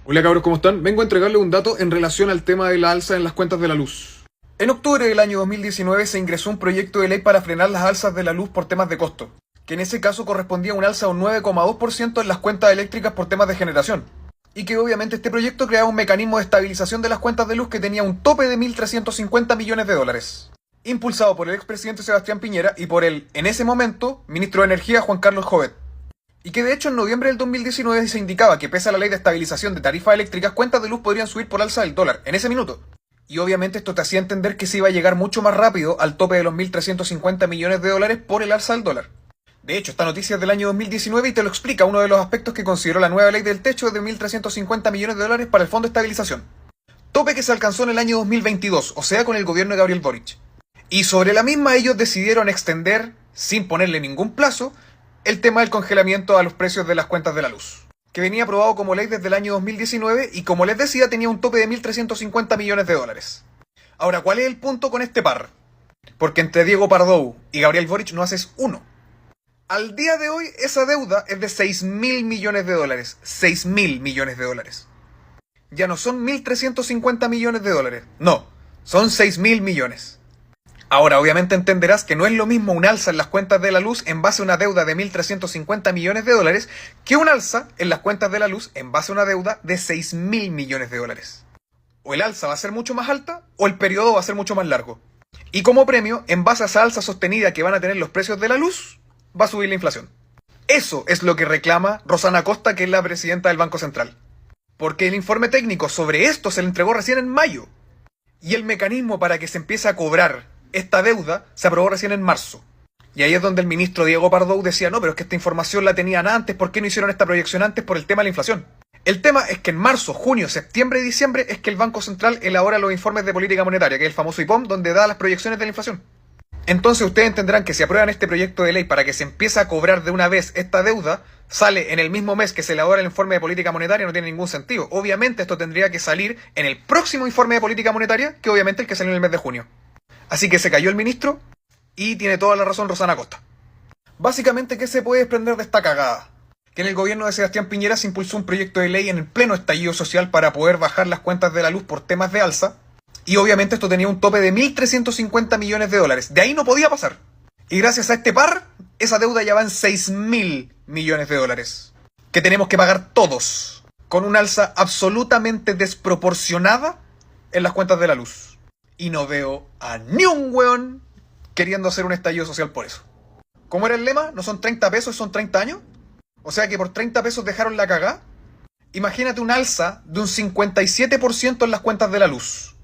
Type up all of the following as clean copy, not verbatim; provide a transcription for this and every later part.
Hola cabros, ¿cómo están? Vengo a entregarle un dato en relación al tema de la alza en las cuentas de la luz. En octubre del año 2019 se ingresó un proyecto de ley para frenar las alzas de la luz por temas de costo, que en ese caso correspondía a un alza de un 9,2% en las cuentas eléctricas por temas de generación, y que obviamente este proyecto creaba un mecanismo de estabilización de las cuentas de luz que tenía un tope de 1.350 millones de dólares, impulsado por el expresidente Sebastián Piñera y por el, en ese momento, ministro de Energía Juan Carlos Jovet. Y que de hecho en noviembre del 2019 se indicaba que pese a la ley de estabilización de tarifas eléctricas, cuentas de luz podrían subir por alza del dólar, en ese minuto. Y obviamente esto te hacía entender que se iba a llegar mucho más rápido al tope de los 1.350 millones de dólares por el alza del dólar. De hecho, esta noticia es del año 2019 y te lo explica uno de los aspectos que consideró la nueva ley del techo de 1.350 millones de dólares para el Fondo de Estabilización. Tope que se alcanzó en el año 2022, o sea con el gobierno de Gabriel Boric. Y sobre la misma ellos decidieron extender, sin ponerle ningún plazo, el tema del congelamiento a los precios de las cuentas de la luz, que venía aprobado como ley desde el año 2019 y como les decía tenía un tope de 1.350 millones de dólares. Ahora, ¿cuál es el punto con este par? Porque entre Diego Pardou y Gabriel Boric no haces uno. Al día de hoy esa deuda es de 6.000 millones de dólares. 6.000 millones de dólares. Ya no son 1.350 millones de dólares. No, son 6.000 millones. Ahora, obviamente entenderás que no es lo mismo un alza en las cuentas de la luz en base a una deuda de 1.350 millones de dólares que un alza en las cuentas de la luz en base a una deuda de 6.000 millones de dólares. O el alza va a ser mucho más alta o el periodo va a ser mucho más largo. Y como premio, en base a esa alza sostenida que van a tener los precios de la luz, va a subir la inflación. Eso es lo que reclama Rosana Costa, que es la presidenta del Banco Central. Porque el informe técnico sobre esto se le entregó recién en mayo. Y el mecanismo para que se empiece a cobrar esta deuda se aprobó recién en marzo. Y ahí es donde el ministro Diego Pardou decía, no, pero es que esta información la tenían antes, ¿por qué no hicieron esta proyección antes? Por el tema de la inflación. El tema es que en marzo, junio, septiembre y diciembre es que el Banco Central elabora los informes de política monetaria, que es el famoso IPOM, donde da las proyecciones de la inflación. Entonces ustedes entenderán que si aprueban este proyecto de ley para que se empiece a cobrar de una vez esta deuda, sale en el mismo mes que se elabora el informe de política monetaria, no tiene ningún sentido. Obviamente esto tendría que salir en el próximo informe de política monetaria, que obviamente el que salió en el mes de junio. Así que se cayó el ministro y tiene toda la razón Rosana Costa. Básicamente, ¿qué se puede desprender de esta cagada? Que en el gobierno de Sebastián Piñera se impulsó un proyecto de ley en el pleno estallido social para poder bajar las cuentas de la luz por temas de alza. Y obviamente esto tenía un tope de 1.350 millones de dólares. De ahí no podía pasar. Y gracias a este par, esa deuda ya va en 6.000 millones de dólares. Que tenemos que pagar todos. Con una alza absolutamente desproporcionada en las cuentas de la luz. Y no veo a ni un weón queriendo hacer un estallido social por eso. ¿Cómo era el lema? ¿No son 30 pesos, son 30 años? O sea que por 30 pesos dejaron la cagá. Imagínate un alza de un 57% en las cuentas de la luz.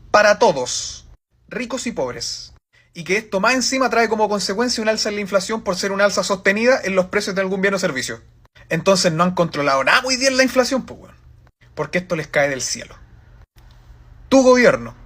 Para todos, ricos y pobres. Y que esto más encima trae como consecuencia un alza en la inflación por ser una alza sostenida en los precios de algún bien o servicio. Entonces no han controlado nada muy bien la inflación, pues weón. Porque esto les cae del cielo. Tu gobierno